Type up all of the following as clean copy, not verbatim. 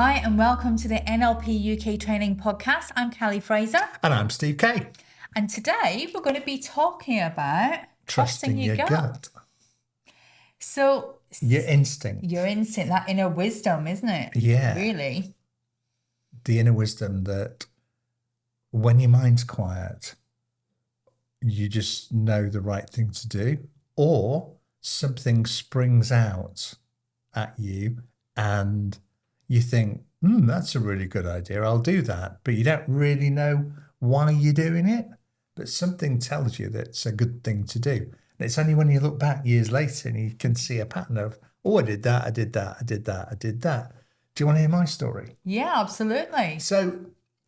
Hi and welcome to the NLP UK Training Podcast. I'm Fraser. And I'm Steve Kay. And today we're going to be talking about trusting your gut. So your instinct. That inner wisdom, isn't it? Yeah. Really. The inner wisdom that when your mind's quiet, you just know the right thing to do, or something springs out at you and you think, that's a really good idea, I'll do that. But you don't really know why you're doing it. But something tells you that it's a good thing to do. And it's only when you look back years later and you can see a pattern of, I did that, I did that, I did that, I did that. Do you want to hear my story? Yeah, absolutely. So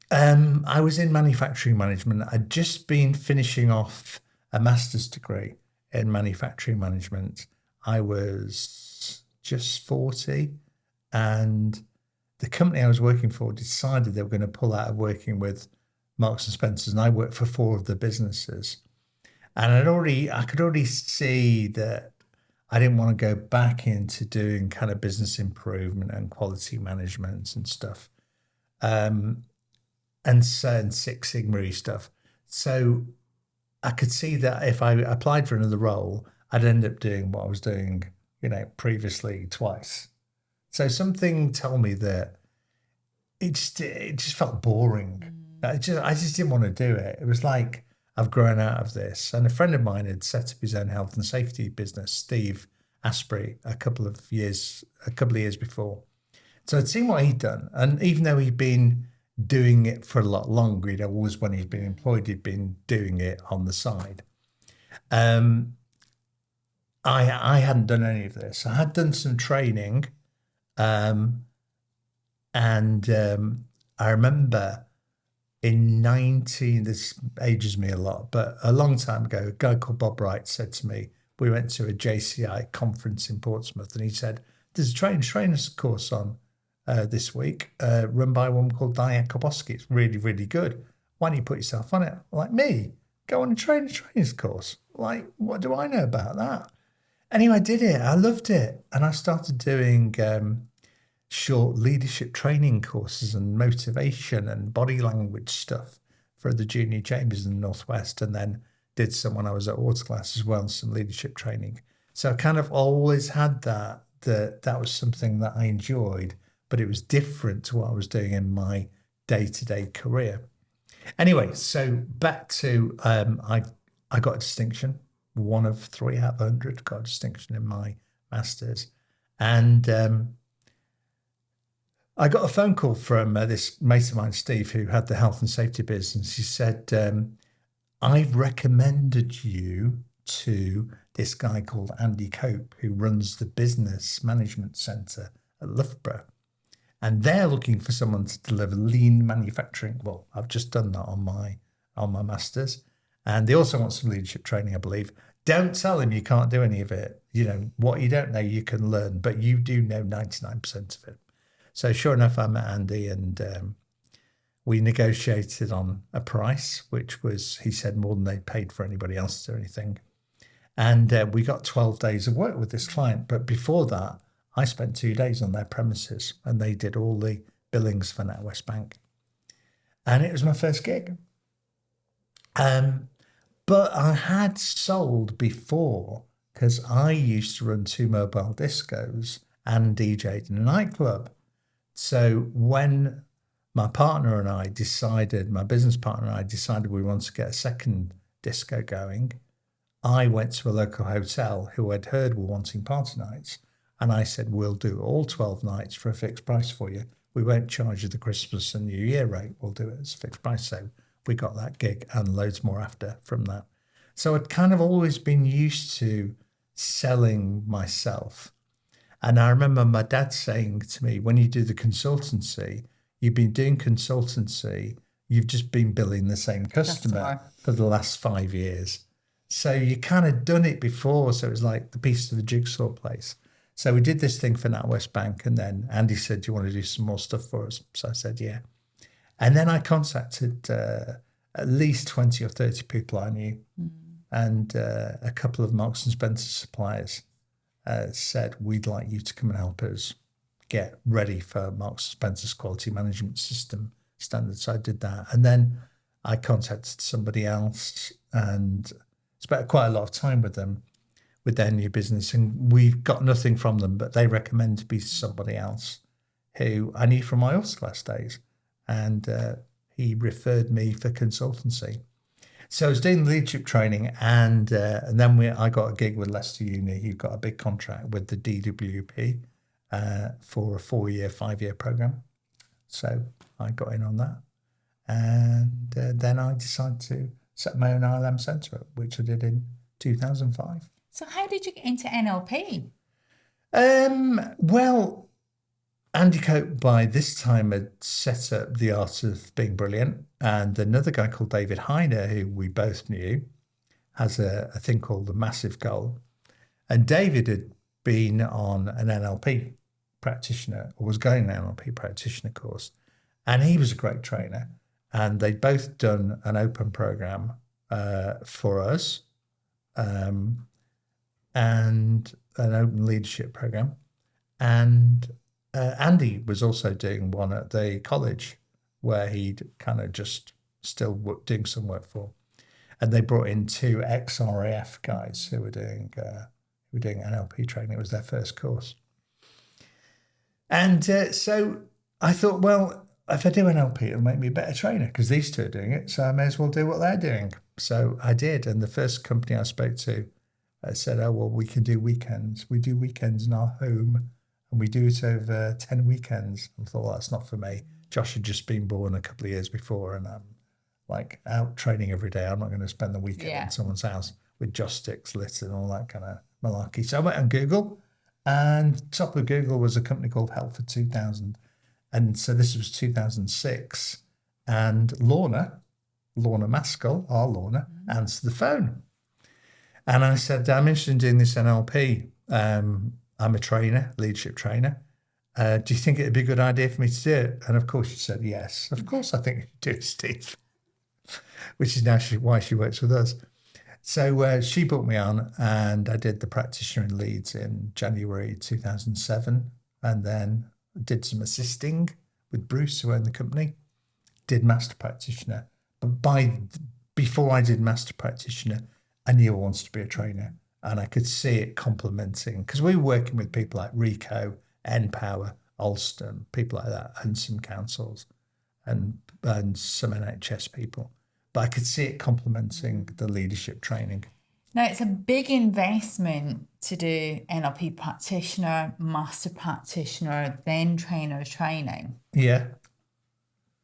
I was in manufacturing management. I'd just been finishing off a master's degree in manufacturing management. I was just 40, and the company I was working for decided they were going to pull out of working with Marks and Spencer's, and I worked for 4 of the businesses. And I could already see that I didn't want to go back into doing kind of business improvement and quality management and stuff, and Six Sigma stuff. So I could see that if I applied for another role, I'd end up doing what I was doing, previously twice. So something told me that it just felt boring. I just didn't want to do it. It was like, I've grown out of this. And a friend of mine had set up his own health and safety business, Steve Asprey, a couple of years before. So I'd seen what he'd done. And even though he'd been doing it for a lot longer, always when he'd been employed, he'd been doing it on the side. I hadn't done any of this. I had done some training. I remember this ages me a lot, but a long time ago, a guy called Bob Wright said to me, we went to a JCI conference in Portsmouth, and he said, there's a trainers course on this week, run by a woman called Diane Koboski. It's really, really good. Why don't you put yourself on it? Like, me? Go on a trainers course? Like, what do I know about that? Anyway, I did it. I loved it. And I started doing short leadership training courses and motivation and body language stuff for the junior chambers in the Northwest, and then did some when I was at Autoclass as well, some leadership training. So I kind of always had that was something that I enjoyed, but it was different to what I was doing in my day-to-day career. Anyway, so back to, I got a distinction, 1 of 3 out of 100, got a distinction in my master's. And I got a phone call from this mate of mine, Steve, who had the health and safety business. He said, I've recommended you to this guy called Andy Cope, who runs the business management centre at Loughborough. And they're looking for someone to deliver lean manufacturing. Well, I've just done that on my master's. And they also want some leadership training, I believe. Don't tell him you can't do any of it. What you don't know, you can learn, but you do know 99% of it. So sure enough, I met Andy, and we negotiated on a price, which was, he said, more than they paid for anybody else or anything. And we got 12 days of work with this client. But before that, I spent 2 days on their premises, and they did all the billings for NatWest Bank. And it was my first gig. But I had sold before, because I used to run 2 mobile discos and DJ'd in a nightclub. So when my business partner and I decided we wanted to get a second disco going, I went to a local hotel who I'd heard were wanting party nights. And I said, we'll do all 12 nights for a fixed price for you. We won't charge you the Christmas and New Year rate. We'll do it as a fixed price. So we got that gig and loads more after from that. So I'd kind of always been used to selling myself. And I remember my dad saying to me, when you do the consultancy, you've been doing consultancy, you've just been billing the same customer for the last 5 years. So you kind of done it before. So it was like the piece of the jigsaw place. So we did this thing for NatWest Bank, and then Andy said, do you want to do some more stuff for us? So I said, yeah. And then I contacted at least 20 or 30 people I knew, and a couple of Marks and Spencer suppliers said, we'd like you to come and help us get ready for Marks and Spencer's quality management system standards. So I did that. And then I contacted somebody else and spent quite a lot of time with them with their new business. And we've got nothing from them, but they recommend to be somebody else who I knew from my oil class days. And he referred me for consultancy. So I was doing leadership training, and then I got a gig with Leicester Uni, who got a big contract with the DWP for a 5-year program. So I got in on that. And then I decided to set my own ILM centre up, which I did in 2005. So how did you get into NLP? Well, Andy Cope by this time had set up The Art of Being Brilliant, and another guy called David Heiner, who we both knew, has a thing called the Massive Goal. And David had been on an NLP practitioner, or was going an NLP practitioner course, and he was a great trainer. And they'd both done an open program for us, and an open leadership program. And Andy was also doing one at the college where he'd kind of just still doing some work for. And they brought in 2 ex-RAF guys who were doing NLP training. It was their first course. And so I thought, well, if I do NLP, it'll make me a better trainer because these 2 are doing it. So I may as well do what they're doing. So I did. And the first company I spoke to said, oh, well, we can do weekends. We do weekends in our home and we do it over 10 weekends. I thought, well, that's not for me. Josh had just been born a couple of years before and I'm like out training every day. I'm not going to spend the weekend in someone's house with joss sticks lit and all that kind of malarkey. So I went on Google, and top of Google was a company called Help for 2000. And so this was 2006. And Lorna Maskell, our Lorna, answered the phone. And I said, I'm interested in doing this NLP. I'm a trainer, leadership trainer. Do you think it'd be a good idea for me to do it? And of course she said yes. Of course I think you should do it, Steve. Which is now why she works with us. So she put me on and I did the practitioner in Leeds in January 2007. And then did some assisting with Bruce, who owned the company, did Master Practitioner. But before I did Master Practitioner, I knew I wanted to be a trainer. And I could see it complementing, because we were working with people like Rico, Npower, Alstom, people like that, and some councils and some NHS people. But I could see it complementing the leadership training. Now, it's a big investment to do NLP practitioner, master practitioner, then trainer training. Yeah.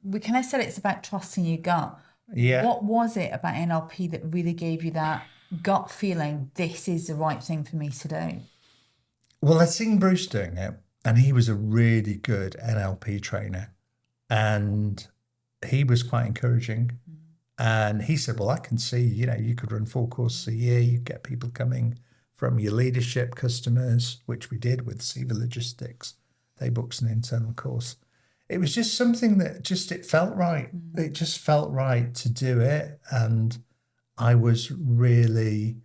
We kind of said it's about trusting your gut. Yeah. What was it about NLP that really gave you that gut feeling, this is the right thing for me to do? Well, I'd seen Bruce doing it, and he was a really good NLP trainer. And he was quite encouraging. And he said, well, I can see, you could run 4 courses a year. You get people coming from your leadership customers, which we did with Seva Logistics. They booked an internal course. It was just something that it felt right. It just felt right to do it. And I was really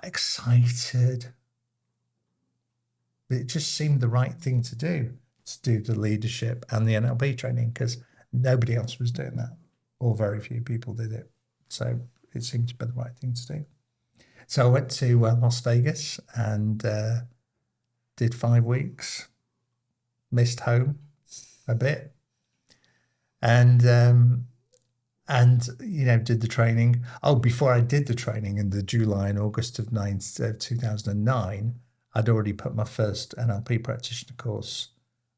excited. It just seemed the right thing to do the leadership and the NLP training, because nobody else was doing that, or very few people did it. So it seemed to be the right thing to do. So I went to Las Vegas and did 5 weeks, missed home a bit, and did the training. Oh, before I did the training in the July and August of 2009, I'd already put my first NLP practitioner course,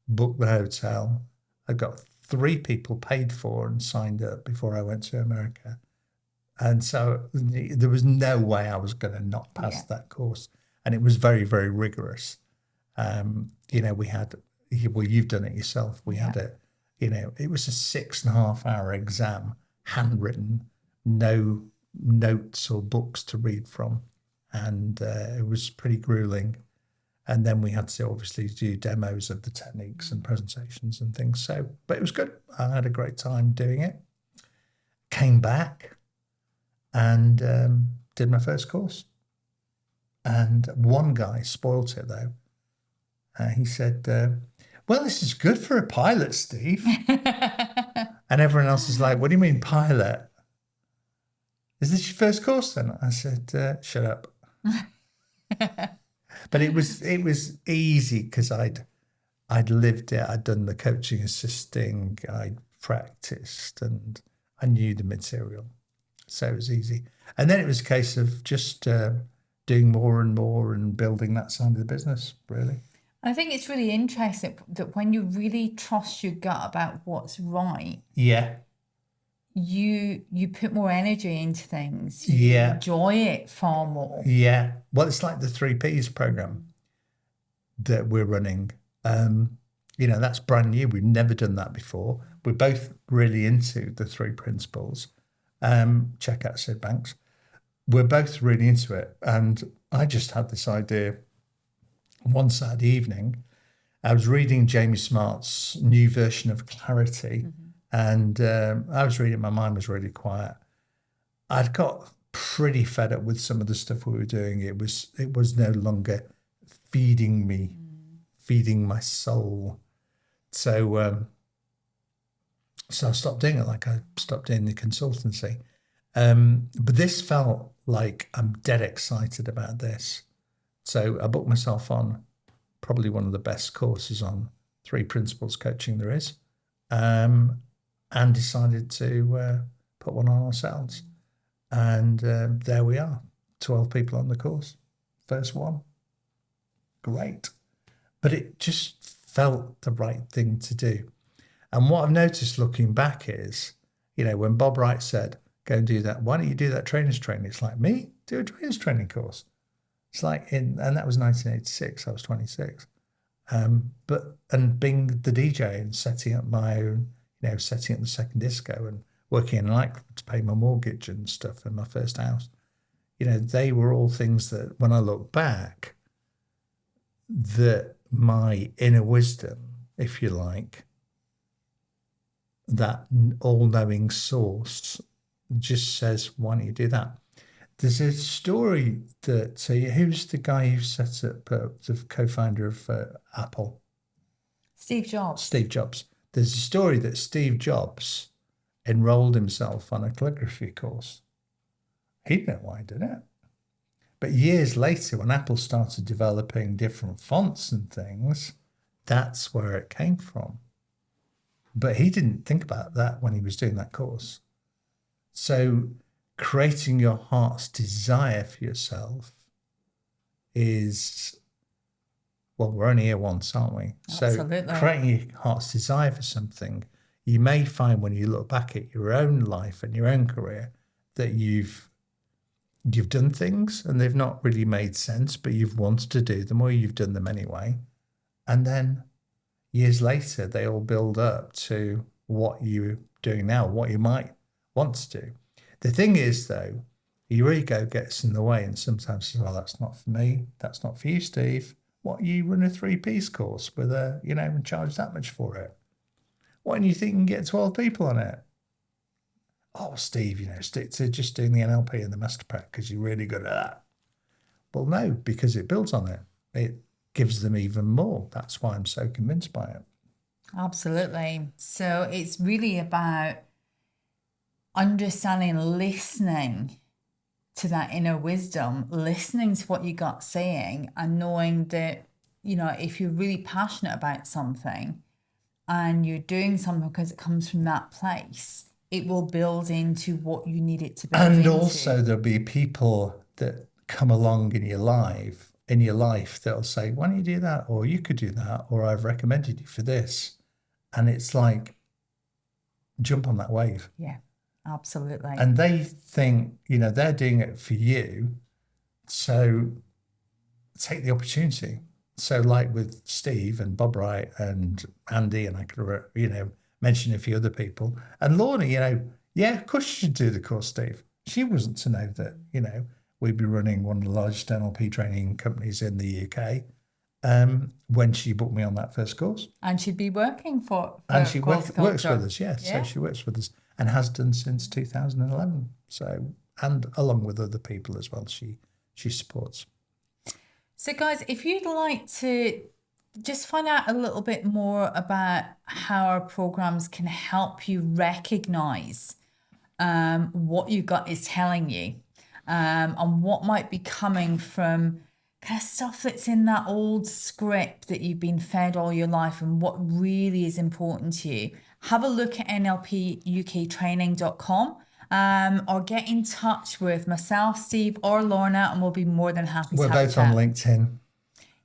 booked the hotel. I got 3 people paid for and signed up before I went to America. And so there was no way I was going to not pass that course. And it was very, very rigorous. We had, you've done it yourself. We had it was a 6.5-hour exam, handwritten, no notes or books to read from. And it was pretty grueling. And then we had to obviously do demos of the techniques and presentations and things. So, but it was good. I had a great time doing it. Came back and did my first course. And one guy spoilt it, though. He said, well, this is good for a pilot, Steve. And everyone else is like, what do you mean pilot? Is this your first course then? I said, shut up. But it was easy because I'd lived it. I'd done the coaching assisting. I'd practiced and I knew the material. So it was easy. And then it was a case of just doing more and more and building that side of the business, really. I think it's really interesting that when you really trust your gut about what's right, yeah, you put more energy into things. You enjoy it far more. Yeah. Well, it's like the 3Ps program that we're running. That's brand new. We've never done that before. We're both really into the 3 principles. Check out Sid Banks. We're both really into it. And I just had this idea one Saturday evening. I was reading Jamie Smart's new version of Clarity. And I was reading, my mind was really quiet. I'd got pretty fed up with some of the stuff we were doing. It was no longer feeding me, feeding my soul. So I stopped doing it, like I stopped doing the consultancy. But this felt like I'm dead excited about this. So I booked myself on probably one of the best courses on 3 principles coaching there is. And decided to put one on ourselves. And there we are, 12 people on the course, first one. Great. But it just felt the right thing to do. And what I've noticed looking back is, when Bob Wright said, go and do that, why don't you do that trainer's training? It's like, me? Do a trainer's training course. It's like, and that was 1986, I was 26. And being the DJ and setting up my own, setting up the second disco and working in a nightclub to pay my mortgage and stuff in my first house. They were all things that when I look back, that my inner wisdom, if you like, that all-knowing source just says, why don't you do that? There's a story that, who's the guy who set up, the co-founder of Apple? Steve Jobs. Steve Jobs. There's a story that Steve Jobs enrolled himself on a calligraphy course. He didn't know why he did it. But years later, when Apple started developing different fonts and things, that's where it came from. But he didn't think about that when he was doing that course. So creating your heart's desire for yourself is... Well, we're only here once, aren't we? Absolutely. So creating your heart's desire for something, you may find when you look back at your own life and your own career that you've done things and they've not really made sense, but you've wanted to do them or you've done them anyway. And then years later, they all build up to what you're doing now, what you might want to do. The thing is, though, your ego gets in the way and sometimes says, well, that's not for me. That's not for you, Steve. What, you run a 3Ps course with and charge that much for it? Why don't you think you can get 12 people on it? Oh, Steve, stick to just doing the NLP and the Master Practitioner because you're really good at that. Well, no, because it builds on it. It gives them even more. That's why I'm so convinced by it. Absolutely. So it's really about understanding, listening to that inner wisdom, listening to what you got saying and knowing that, if you're really passionate about something and you're doing something because it comes from that place, it will build into what you need it to build into. And also there'll be people that come along in your life that'll say, why don't you do that? Or you could do that. Or I've recommended you for this. And it's like, jump on that wave. Yeah. Absolutely. And they think, they're doing it for you. So take the opportunity. So like with Steve and Bob Wright and Andy, and I could, mention a few other people. And Lorna, of course you should do the course, Steve. She wasn't to know that, we'd be running one of the largest NLP training companies in the UK when she booked me on that first course. And she'd be working for and she works with us, yeah. So she works with us. And has done since 2011. So, and along with other people as well, she supports. So guys, if you'd like to just find out a little bit more about how our programs can help you recognize what your gut is telling you, and what might be coming from kind of stuff that's in that old script that you've been fed all your life, and what really is important to you, have a look at NLPUKtraining.com, or get in touch with myself, Steve, or Lorna, and we'll be more than happy to have a We're both chat. on LinkedIn.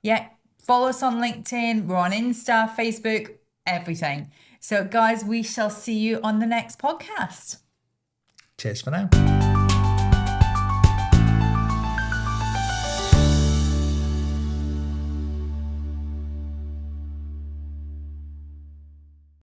Yeah, follow us on LinkedIn. We're on Insta, Facebook, everything. So guys, we shall see you on the next podcast. Cheers for now.